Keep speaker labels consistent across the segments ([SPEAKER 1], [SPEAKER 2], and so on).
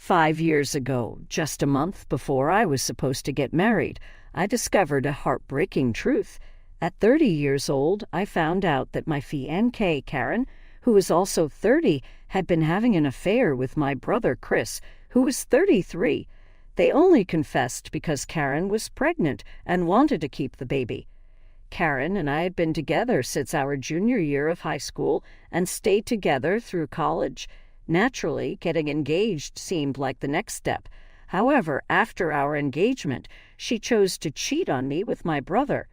[SPEAKER 1] 5 years ago, just a month before I was supposed to get married, I discovered a heartbreaking truth. At 30 years old, I found out that my fiancé, Karen, who was also 30, had been having an affair with my brother, Chris, who was 33. They only confessed because Karen was pregnant and wanted to keep the baby. Karen and I had been together since our junior year of high school and stayed together through college. Naturally, getting engaged seemed like the next step. However, after our engagement, she chose to cheat on me with my brother.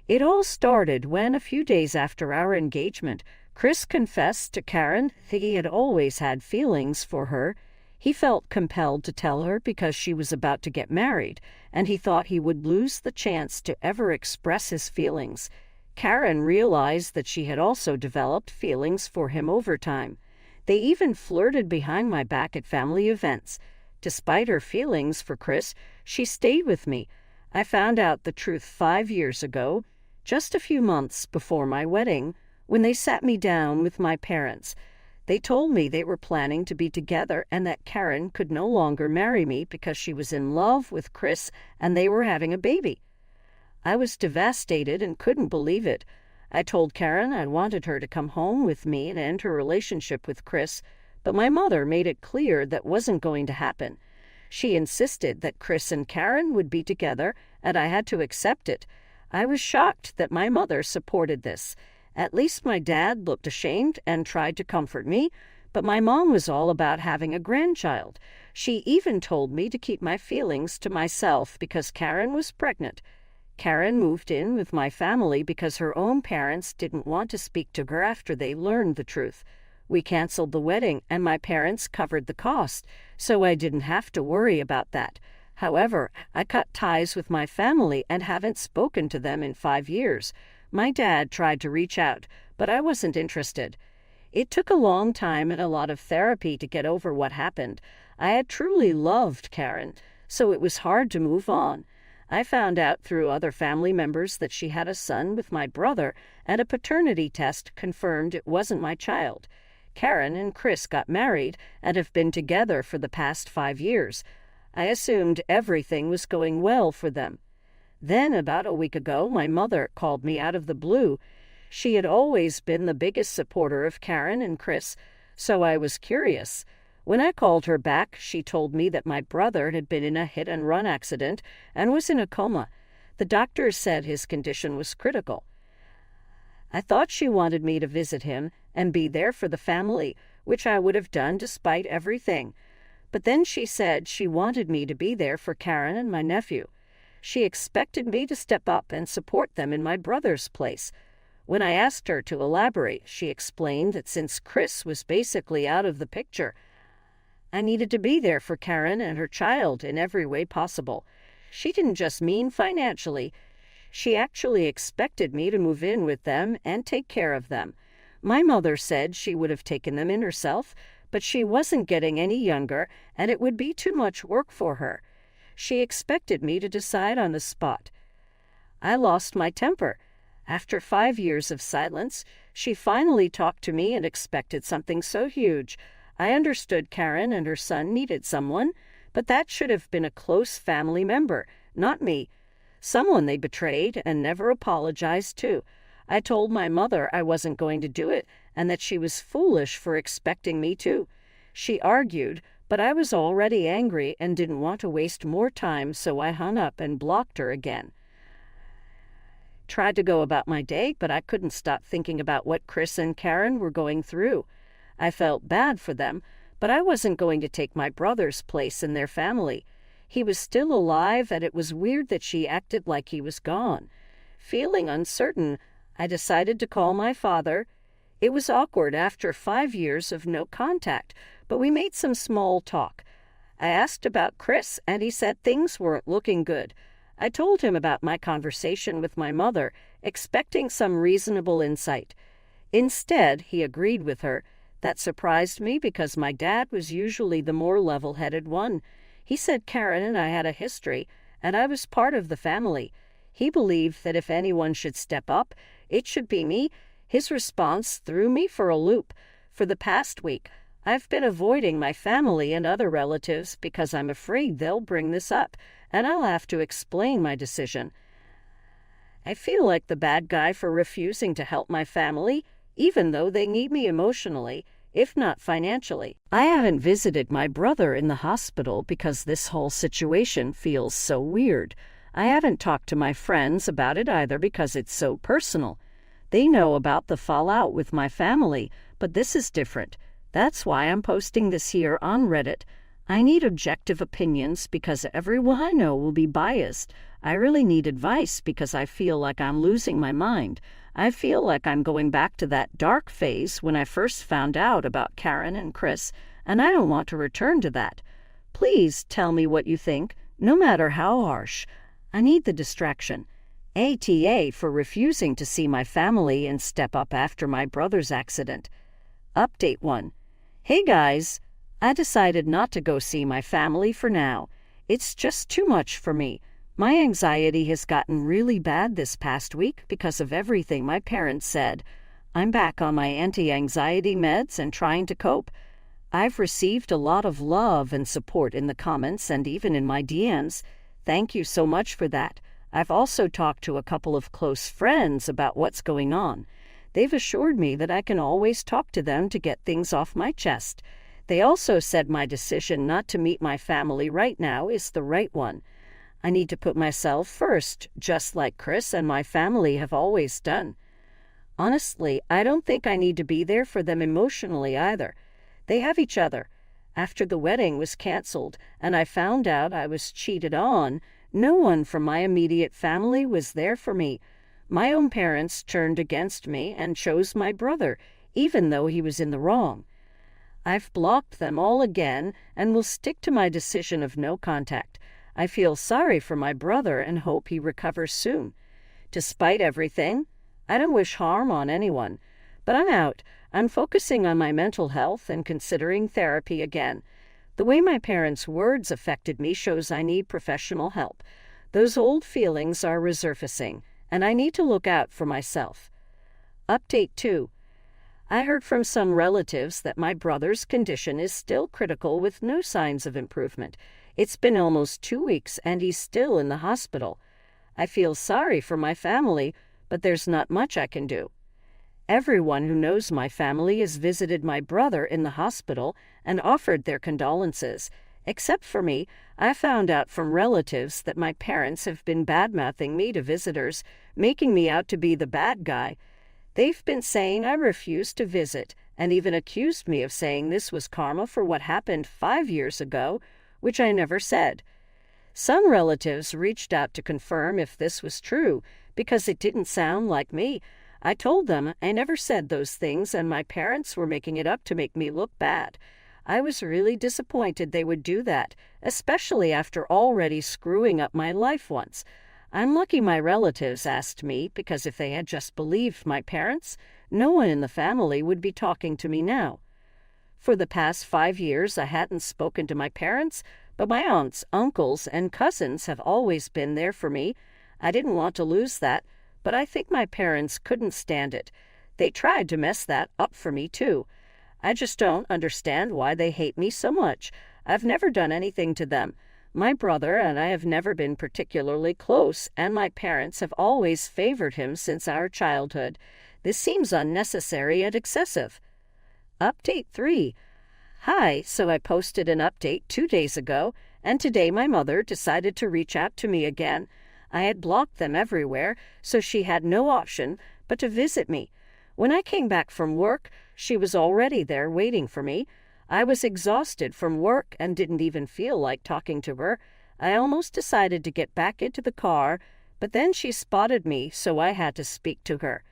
[SPEAKER 1] It all started when, a few days after our engagement, Chris confessed to Karen that he had always had feelings for her. He felt compelled to tell her because she was about to get married, and he thought he would lose the chance to ever express his feelings. Karen realized that she had also developed feelings for him over time. They even flirted behind my back at family events. Despite her feelings for Chris, she stayed with me. I found out the truth 5 years ago, just a few months before my wedding, when they sat me down with my parents. They told me they were planning to be together and that Karen could no longer marry me because she was in love with Chris and they were having a baby. I was devastated and couldn't believe it. I told Karen I wanted her to come home with me and end her relationship with Chris, but my mother made it clear that wasn't going to happen. She insisted that Chris and Karen would be together, and I had to accept it. I was shocked that my mother supported this. At least my dad looked ashamed and tried to comfort me, but my mom was all about having a grandchild. She even told me to keep my feelings to myself because Karen was pregnant. Karen moved in with my family because her own parents didn't want to speak to her after they learned the truth. We canceled the wedding and my parents covered the cost, so I didn't have to worry about that. However, I cut ties with my family and haven't spoken to them in 5 years. My dad tried to reach out, but I wasn't interested. It took a long time and a lot of therapy to get over what happened. I had truly loved Karen, so it was hard to move on. I found out through other family members that she had a son with my brother, and a paternity test confirmed it wasn't my child. Karen and Chris got married and have been together for the past 5 years. I assumed everything was going well for them. Then, about a week ago, my mother called me out of the blue. She had always been the biggest supporter of Karen and Chris, so I was curious. When I called her back, she told me that my brother had been in a hit-and-run accident and was in a coma. The doctors said his condition was critical. I thought she wanted me to visit him and be there for the family, which I would have done despite everything. But then she said she wanted me to be there for Karen and my nephew. She expected me to step up and support them in my brother's place. When I asked her to elaborate, she explained that since Chris was basically out of the picture, I needed to be there for Karen and her child in every way possible. She didn't just mean financially. She actually expected me to move in with them and take care of them. My mother said she would have taken them in herself, but she wasn't getting any younger, and it would be too much work for her. She expected me to decide on the spot. I lost my temper. After 5 years of silence, she finally talked to me and expected something so huge. I understood Karen and her son needed someone, but that should have been a close family member, not me. Someone they betrayed and never apologized to. I told my mother I wasn't going to do it and that she was foolish for expecting me to. She argued, but I was already angry and didn't want to waste more time, so I hung up and blocked her again. Tried to go about my day, but I couldn't stop thinking about what Chris and Karen were going through. I felt bad for them, but I wasn't going to take my brother's place in their family. He was still alive, and it was weird that she acted like he was gone. Feeling uncertain, I decided to call my father. It was awkward after 5 years of no contact, but we made some small talk. I asked about Chris, and he said things weren't looking good. I told him about my conversation with my mother, expecting some reasonable insight. Instead, he agreed with her. That surprised me because my dad was usually the more level-headed one. He said Karen and I had a history, and I was part of the family. He believed that if anyone should step up, it should be me. His response threw me for a loop. For the past week, I've been avoiding my family and other relatives because I'm afraid they'll bring this up, and I'll have to explain my decision. I feel like the bad guy for refusing to help my family, even though they need me emotionally, if not financially. I haven't visited my brother in the hospital because this whole situation feels so weird. I haven't talked to my friends about it either because it's so personal. They know about the fallout with my family, but this is different. That's why I'm posting this here on Reddit. I need objective opinions because everyone I know will be biased. I really need advice because I feel like I'm losing my mind. I feel like I'm going back to that dark phase when I first found out about Karen and Chris, and I don't want to return to that. Please tell me what you think, no matter how harsh. I need the distraction. ATA for refusing to see my family and step up after my brother's accident. Update 1. Hey guys, I decided not to go see my family for now. It's just too much for me. My anxiety has gotten really bad this past week because of everything my parents said. I'm back on my anti-anxiety meds and trying to cope. I've received a lot of love and support in the comments and even in my DMs. Thank you so much for that. I've also talked to a couple of close friends about what's going on. They've assured me that I can always talk to them to get things off my chest. They also said my decision not to meet my family right now is the right one. I need to put myself first, just like Chris and my family have always done. Honestly, I don't think I need to be there for them emotionally either. They have each other. After the wedding was canceled and I found out I was cheated on, no one from my immediate family was there for me. My own parents turned against me and chose my brother, even though he was in the wrong. I've blocked them all again and will stick to my decision of no contact. I feel sorry for my brother and hope he recovers soon. Despite everything, I don't wish harm on anyone. But I'm out. I'm focusing on my mental health and considering therapy again. The way my parents' words affected me shows I need professional help. Those old feelings are resurfacing, and I need to look out for myself. Update 2. I heard from some relatives that my brother's condition is still critical with no signs of improvement. It's been almost 2 weeks and he's still in the hospital. I feel sorry for my family, but there's not much I can do. Everyone who knows my family has visited my brother in the hospital and offered their condolences. Except for me, I found out from relatives that my parents have been badmouthing me to visitors, making me out to be the bad guy. They've been saying I refused to visit and even accused me of saying this was karma for what happened 5 years ago, which I never said. Some relatives reached out to confirm if this was true because it didn't sound like me. I told them I never said those things and my parents were making it up to make me look bad. I was really disappointed they would do that, especially after already screwing up my life once. I'm lucky my relatives asked me because if they had just believed my parents, no one in the family would be talking to me now. For the past 5 years, I hadn't spoken to my parents, but my aunts, uncles, and cousins have always been there for me. I didn't want to lose that, but I think my parents couldn't stand it. They tried to mess that up for me, too. I just don't understand why they hate me so much. I've never done anything to them. My brother and I have never been particularly close, and my parents have always favored him since our childhood. This seems unnecessary and excessive. Update 3. Hi, so I posted an update 2 days ago, and today my mother decided to reach out to me again. I had blocked them everywhere, so she had no option but to visit me. When I came back from work, she was already there waiting for me. I was exhausted from work and didn't even feel like talking to her. I almost decided to get back into the car, but then she spotted me, so I had to speak to her.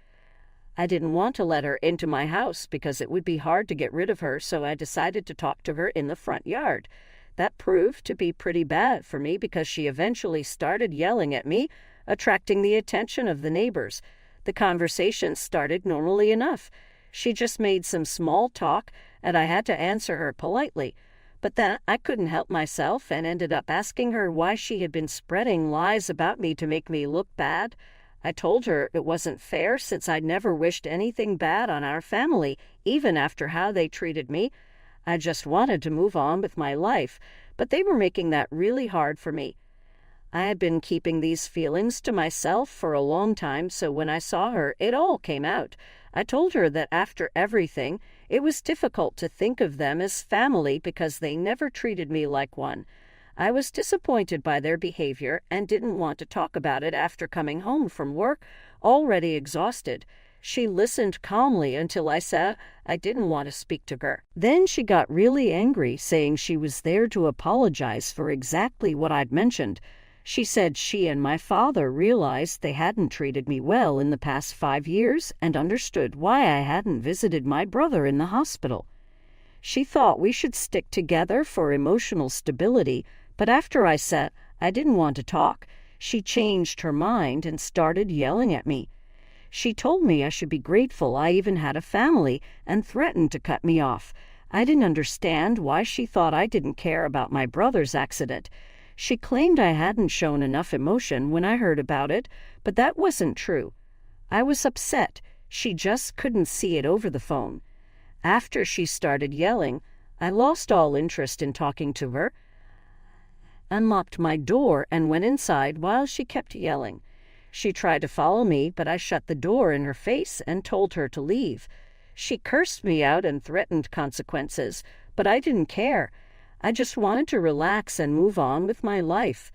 [SPEAKER 1] I didn't want to let her into my house because it would be hard to get rid of her, so I decided to talk to her in the front yard. That proved to be pretty bad for me because she eventually started yelling at me, attracting the attention of the neighbors. The conversation started normally enough. She just made some small talk, and I had to answer her politely. But then I couldn't help myself and ended up asking her why she had been spreading lies about me to make me look bad. I told her it wasn't fair since I'd never wished anything bad on our family, even after how they treated me. I just wanted to move on with my life, but they were making that really hard for me. I had been keeping these feelings to myself for a long time, so when I saw her, it all came out. I told her that after everything, it was difficult to think of them as family because they never treated me like one. I was disappointed by their behavior and didn't want to talk about it after coming home from work, already exhausted. She listened calmly until I said I didn't want to speak to her. Then she got really angry, saying she was there to apologize for exactly what I'd mentioned. She said she and my father realized they hadn't treated me well in the past 5 years and understood why I hadn't visited my brother in the hospital. She thought we should stick together for emotional stability, but after I said I didn't want to talk, she changed her mind and started yelling at me. She told me I should be grateful I even had a family and threatened to cut me off. I didn't understand why she thought I didn't care about my brother's accident. She claimed I hadn't shown enough emotion when I heard about it, but that wasn't true. I was upset. She just couldn't see it over the phone. After she started yelling, I lost all interest in talking to her, unlocked my door, and went inside while she kept yelling. She tried to follow me, but I shut the door in her face and told her to leave. She cursed me out and threatened consequences, but I didn't care. I just wanted to relax and move on with my life.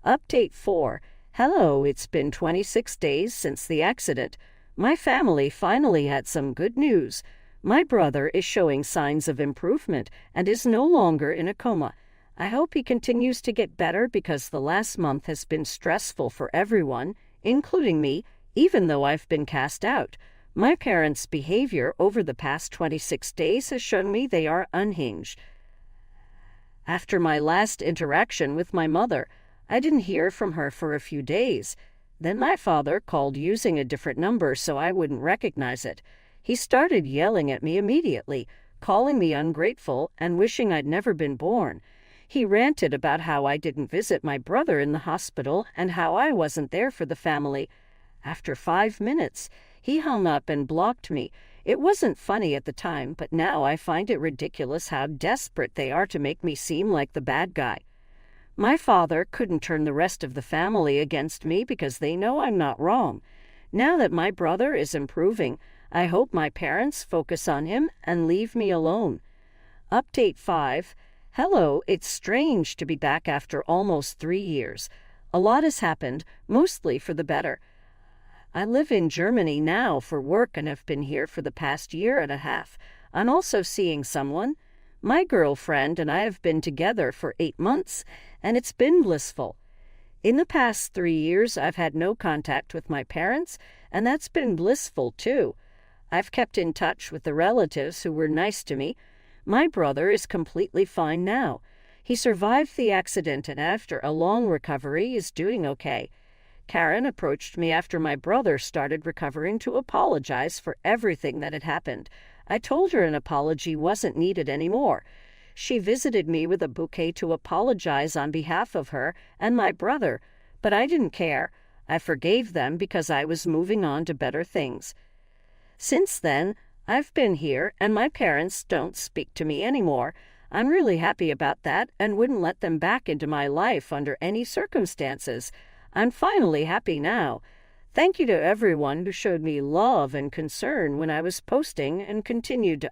[SPEAKER 1] Update 4. Hello, it's been 26 days since the accident. My family finally had some good news. My brother is showing signs of improvement and is no longer in a coma. I hope he continues to get better because the last month has been stressful for everyone, including me, even though I've been cast out. My parents' behavior over the past 26 days has shown me they are unhinged. After my last interaction with my mother, I didn't hear from her for a few days. Then my father called using a different number so I wouldn't recognize it. He started yelling at me immediately, calling me ungrateful and wishing I'd never been born. He ranted about how I didn't visit my brother in the hospital and how I wasn't there for the family. After 5 minutes, he hung up and blocked me. It wasn't funny at the time, but now I find it ridiculous how desperate they are to make me seem like the bad guy. My father couldn't turn the rest of the family against me because they know I'm not wrong. Now that my brother is improving, I hope my parents focus on him and leave me alone. Update 5. Hello, it's strange to be back after almost 3 years. A lot has happened, mostly for the better. I live in Germany now for work and have been here for the past 1.5 years. I'm also seeing someone. My girlfriend and I have been together for 8 months, and it's been blissful. In the past 3 years, I've had no contact with my parents, and that's been blissful too. I've kept in touch with the relatives who were nice to me. My brother is completely fine now. He survived the accident and after a long recovery is doing okay. Karen approached me after my brother started recovering to apologize for everything that had happened. I told her an apology wasn't needed anymore. She visited me with a bouquet to apologize on behalf of her and my brother, but I didn't care. I forgave them because I was moving on to better things. Since then, I've been here and my parents don't speak to me anymore. I'm really happy about that and wouldn't let them back into my life under any circumstances. I'm finally happy now. Thank you to everyone who showed me love and concern when I was posting and continued to